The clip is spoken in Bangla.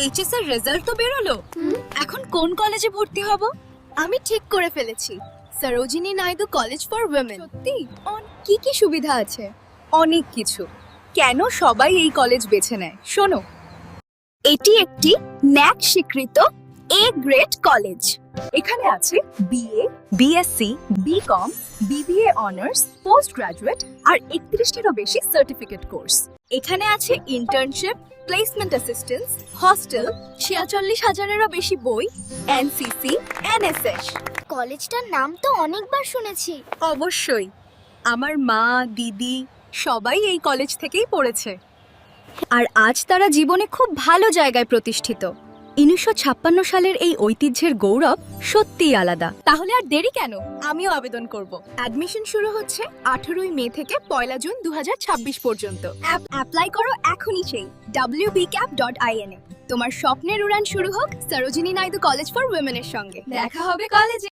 এইচএস এর রেজাল্ট তো বেরোলো। এখন কোন কলেজে ভর্তি হব? আমি ঠিক করে ফেলেছি, Sarojini Naidu college for women. সত্যি? কি কি সুবিধা আছে? অনেক কিছু। কেন সবাই এই কলেজ বেছে নেয় শোনো। এটি একটি ন্যাক স্বীকৃত এ গ্রেড কলেজ। এখানে আছে BA, BSc, BCom, BBA honours, post graduate আর 31টিরও বেশি সার্টিফিকেট কোর্স। এখানে আছে ইন্টার্নশিপ, প্লেসমেন্ট অ্যাসিস্ট্যান্স, হস্টেল, 46,000-এরও বেশি বই, এনসিসি, এনএসএস। কলেজটার নাম তো অনেকবার শুনেছি। অবশ্যই আমার মা, দিদি সবাই এই কলেজ থেকেই পড়েছে। আর আজ তারা জীবনে খুব ভালো জায়গায় প্রতিষ্ঠিত। 1956 সালের এই ঐতিহ্যের গৌরব সত্যিই আলাদা। তাহলে আর দেরি কেন? আমিও আবেদন করব। অ্যাডমিশন শুরু হচ্ছে 18 মে থেকে 1 জুন 2026 পর্যন্ত। অ্যাপ্লাই করো এখনই সেই wbcap.in এ। তোমার স্বপ্নের উড়ান শুরু হোক সরোজিনী নাইডু কলেজ ফর উইমেনের সঙ্গে। দেখা হবে কলেজে।